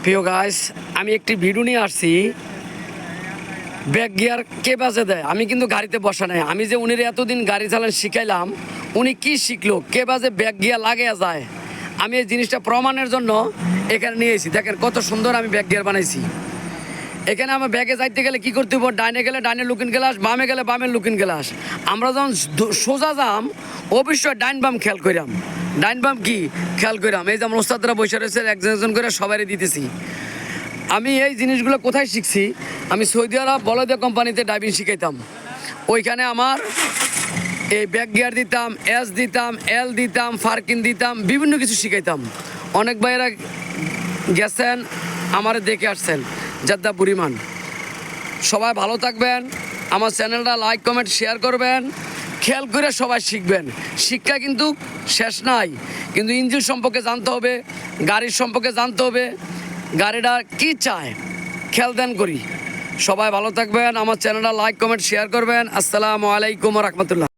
প্রিয় গাইস, আমি একটি ভিডিও নিয়ে আসছি। ব্যাক গিয়ার কে বাজে দেয়? আমি কিন্তু গাড়িতে বসা নাই। আমি যে উনির এতদিন গাড়ি চালানো শিখাইলাম, উনি কি শিখলো, কে বাজে ব্যাক গিয়ার লাগিয়ে যায়, আমি এই জিনিসটা প্রমাণের জন্য এখানে নিয়ে এসেছি। দেখেন কত সুন্দর আমি ব্যাক গিয়ার বানাইছি। এখানে আমার ব্যাগে যাইতে গেলে কি করতে হবে? ডাইনে গেলে ডাইনে লুকিং গ্লাস, বামে গেলে বামের লুকিং গ্লাস। আমরা যখন সোজা যাম, অবশ্যই ডাইন বাম খেয়াল করিলাম। ডাইন বাম কি খেয়াল করিলাম? এই যে আমার ওস্তাদরা বসে রয়েছে, একজন একজন করে সবারই দিতেছি। আমি এই জিনিসগুলো কোথায় শিখছি? আমি সৌদি আরব বলদে কোম্পানিতে ড্রাইভিং শিখাইতাম। ওইখানে আমার এই ব্যাক গিয়ার দিতাম, এস দিতাম, এল দিতাম, ফার্কিন দিতাম, বিভিন্ন কিছু শিখাইতাম। অনেক ভাইয়েরা গেছেন, আমারে দেখে আসছেন, জাদ্দা বুড়িমান। সবাই ভালো থাকবেন, আমার চ্যানেলটা লাইক কমেন্ট শেয়ার করবেন, খেয়াল করে সবাই শিখবেন। শিক্ষা কিন্তু শেষ নাই, কিন্তু ইঞ্জিন সম্পর্কে জানতে হবে, গাড়ির সম্পর্কে জানতে হবে, গাড়িটা কি চায় খেয়াল দেন করি। সবাই ভালো থাকবেন, আমার চ্যানেলটা লাইক কমেন্ট শেয়ার করবেন। আসসালামু আলাইকুম ওয়া রাহমাতুল্লাহ।